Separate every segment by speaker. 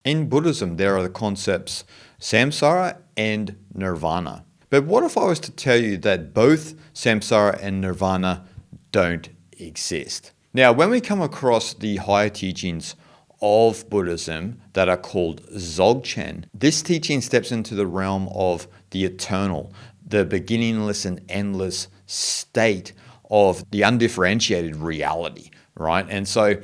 Speaker 1: In Buddhism, there are the concepts samsara and nirvana. But what if I was to tell you that both samsara and nirvana don't exist? Now, when we come across the higher teachings of Buddhism that are called Dzogchen, this teaching steps into the realm of the eternal, the beginningless and endless state of the undifferentiated reality, right? And so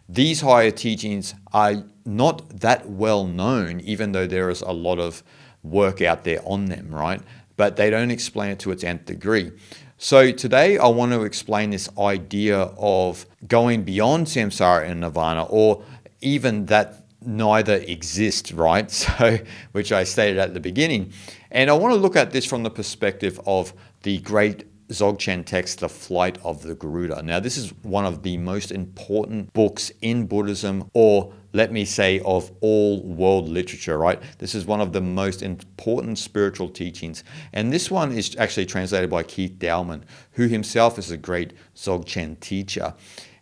Speaker 1: these higher teachings are not that well known, even though there is a lot of work out there on them, right? But they don't explain it to its nth degree. So today I want to explain this idea of going beyond samsara and nirvana, or even that neither exist, right? So, which I stated at the beginning. And I want to look at this from the perspective of the great Dzogchen text, The Flight of the Garuda. Now, this is one of the most important books in Buddhism, or let me say of all world literature, right? This is one of the most important spiritual teachings. And this one is actually translated by Keith Dowman, who himself is a great Dzogchen teacher.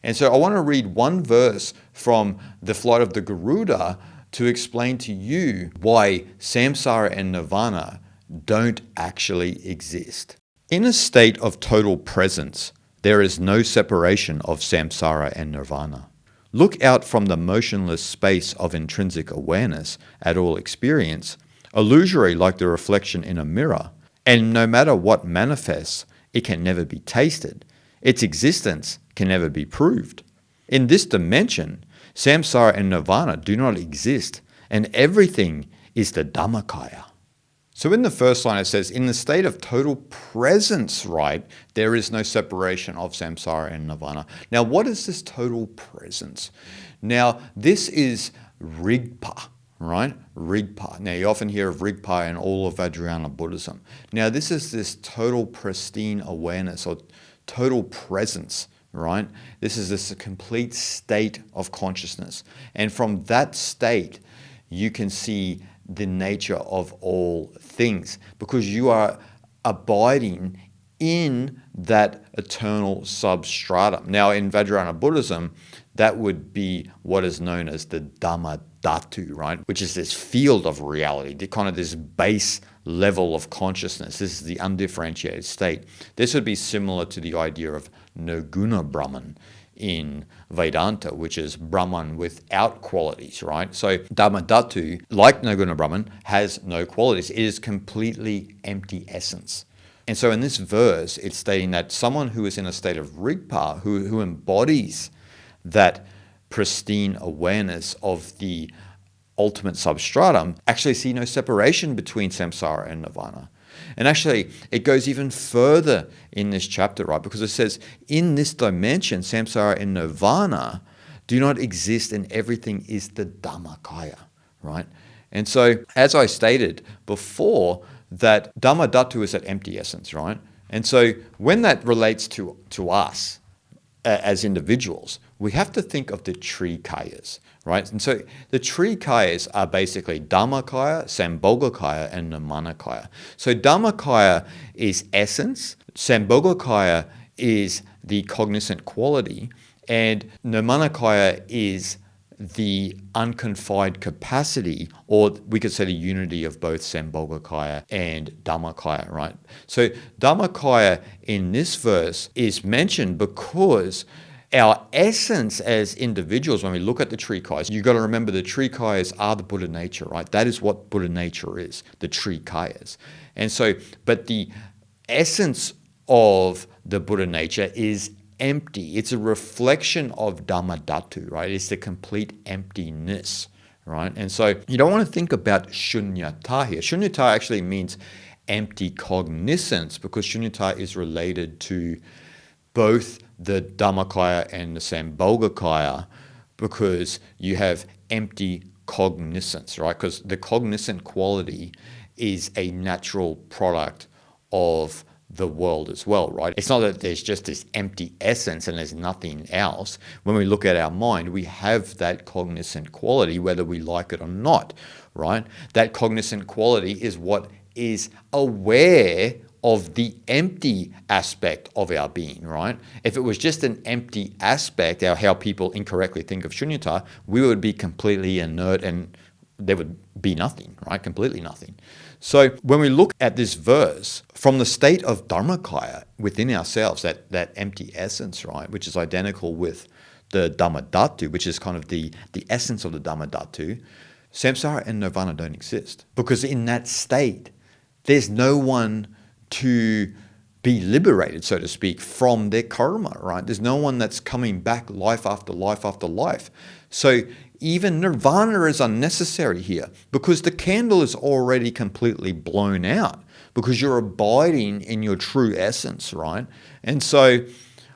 Speaker 1: And so I want to read one verse from The Flight of the Garuda to explain to you why samsara and nirvana don't actually exist. In a state of total presence, there is no separation of samsara and nirvana. Look out from the motionless space of intrinsic awareness at all experience, illusory like the reflection in a mirror, and no matter what manifests, it can never be tasted. Its existence can never be proved. In this dimension, samsara and nirvana do not exist, and everything is the Dhammakaya. So in the first line it says, in the state of total presence, right, there is no separation of samsara and nirvana. Now what is this total presence? Now this is Rigpa, right? Rigpa. Now you often hear of Rigpa in all of Vajrayana Buddhism. Now this is this total pristine awareness or total presence, right? This is this complete state of consciousness. And from that state, you can see the nature of all things, because you are abiding in that eternal substratum. Now, in Vajrayana Buddhism, that would be what is known as the Dhammadhatu, right? Which is this field of reality, the kind of this base level of consciousness. This is the undifferentiated state. This would be similar to the idea of Nirguna Brahman in Vedanta, which is Brahman without qualities, right? So Dhammadhatu, like Nirguna Brahman, has no qualities. It is completely empty essence. And so in this verse, it's stating that someone who is in a state of Rigpa, who embodies that pristine awareness of the ultimate substratum, actually see no separation between samsara and nirvana. And actually, it goes even further in this chapter, right? Because it says, in this dimension, samsara and nirvana do not exist, and everything is the Dhammakaya, right? And so, as I stated before, that Dhammadhatu is that empty essence, right? And so, when that relates to us as individuals, we have to think of the Trikayas, right? And so the Trikayas are basically Dhammakaya, Sambhogakaya, and Nirmanakaya. So Dhammakaya is essence, Sambhogakaya is the cognizant quality, and Nirmanakaya is the unconfined capacity, or we could say the unity of both Sambhogakaya and Dhammakaya, right? So Dhammakaya in this verse is mentioned because our essence as individuals, when we look at the Trikayas, you've got to remember the Trikayas are the Buddha nature, right? That is what Buddha nature is, the Trikayas. And so, but the essence of the Buddha nature is empty. It's a reflection of Dhammadhatu, right? It's the complete emptiness, right? And so you don't want to think about shunyata here. Shunyata actually means empty cognizance, because shunyata is related to both the Dhammakaya and the Sambhogakaya, because you have empty cognizance, right? Because the cognizant quality is a natural product of the world as well, right? It's not that there's just this empty essence and there's nothing else. When we look at our mind, we have that cognizant quality, whether we like it or not, right? That cognizant quality is what is aware of the empty aspect of our being, right? If it was just an empty aspect, how people incorrectly think of shunyata, we would be completely inert and there would be nothing, right? Completely nothing. So when we look at this verse, from the state of Dharmakaya within ourselves, that empty essence, right, which is identical with the Dhammadhatu, which is kind of the essence of the Dhammadhatu, samsara and nirvana don't exist. Because in that state, there's no one to be liberated, so to speak, from their karma, right? There's no one that's coming back life after life after life. So even nirvana is unnecessary here because the candle is already completely blown out because you're abiding in your true essence, right? And so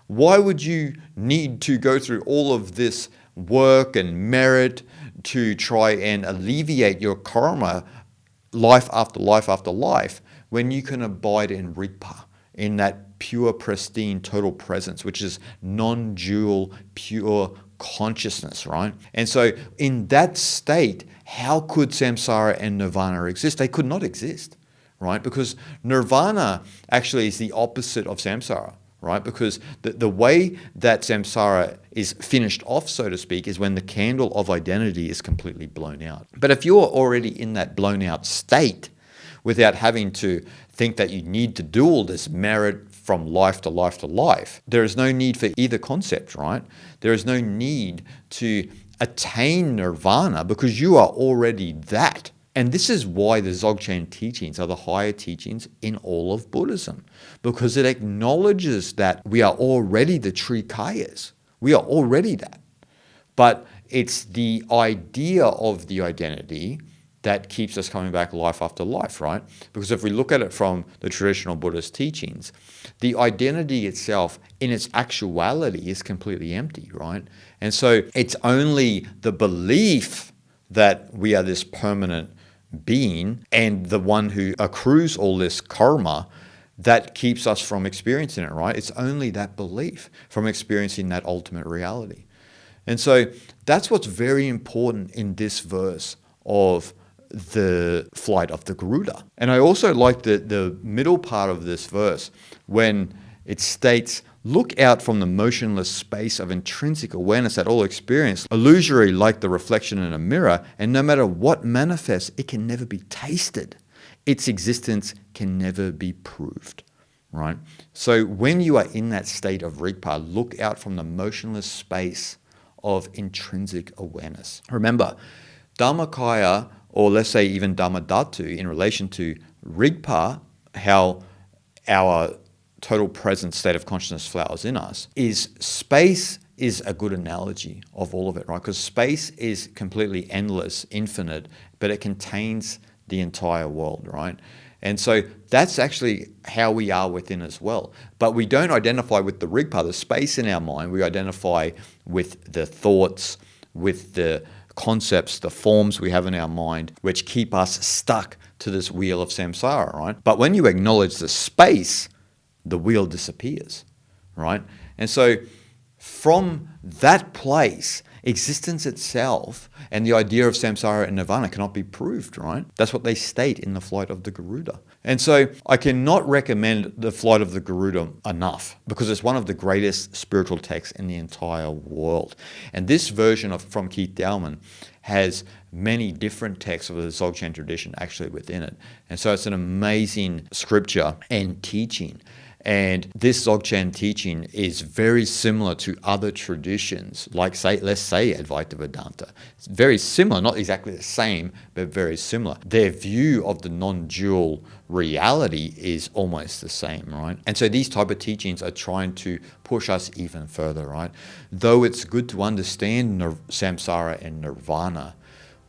Speaker 1: why would you need to go through all of this work and merit to try and alleviate your karma life after life after life when you can abide in Rigpa, in that pure, pristine, total presence, which is non-dual, pure consciousness, right? And so in that state, how could samsara and nirvana exist? They could not exist, right? Because nirvana actually is the opposite of samsara, right? Because the way that samsara is finished off, so to speak, is when the candle of identity is completely blown out. But if you're already in that blown out state, without having to think that you need to do all this merit from life to life to life, there is no need for either concept, right? There is no need to attain nirvana because you are already that. And this is why the Dzogchen teachings are the higher teachings in all of Buddhism, because it acknowledges that we are already the Trikayas. We are already that. But it's the idea of the identity that keeps us coming back life after life, right? Because if we look at it from the traditional Buddhist teachings, the identity itself in its actuality is completely empty, right? And so it's only the belief that we are this permanent being and the one who accrues all this karma that keeps us from experiencing it, right? It's only that belief from experiencing that ultimate reality. And so that's what's very important in this verse of the flight of the Garuda. And I also like the middle part of this verse when it states, look out from the motionless space of intrinsic awareness at all experience, illusory like the reflection in a mirror, and no matter what manifests, it can never be tasted. Its existence can never be proved, right? So when you are in that state of Rigpa, look out from the motionless space of intrinsic awareness. Remember, Dharmakaya, or let's say even Dhammadhatu, in relation to Rigpa, how our total present state of consciousness flowers in us, is space is a good analogy of all of it, right? Because space is completely endless, infinite, but it contains the entire world, right? And so that's actually how we are within as well. But we don't identify with the Rigpa, the space in our mind. We identify with the thoughts, with the concepts, the forms we have in our mind, which keep us stuck to this wheel of samsara, right? But when you acknowledge the space, the wheel disappears, right? And so from that place, existence itself and the idea of samsara and nirvana cannot be proved, right? That's what they state in the Flight of the Garuda. And so I cannot recommend the Flight of the Garuda enough because it's one of the greatest spiritual texts in the entire world. And this version of from Keith Dowman has many different texts of the Dzogchen tradition actually within it. And so it's an amazing scripture and teaching. And this Dzogchen teaching is very similar to other traditions, like let's say Advaita Vedanta. It's very similar, not exactly the same, but very similar. Their view of the non-dual reality is almost the same, right? And so these type of teachings are trying to push us even further, right? Though it's good to understand samsara and nirvana,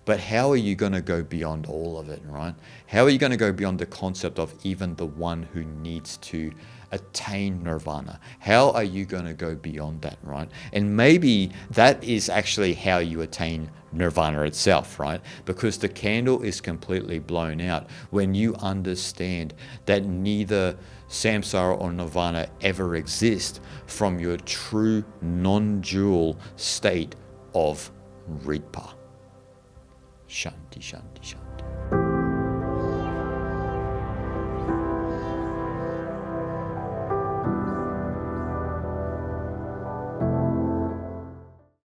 Speaker 1: but how are you going to go beyond all of it, right? How are you going to go beyond the concept of even the one who needs to attain nirvana? How are you going to go beyond that, right? And maybe that is actually how you attain nirvana itself, right? Because the candle is completely blown out when you understand that neither samsara or nirvana ever exist from your true non-dual state of Rigpa. Shanti, shanti, shanti.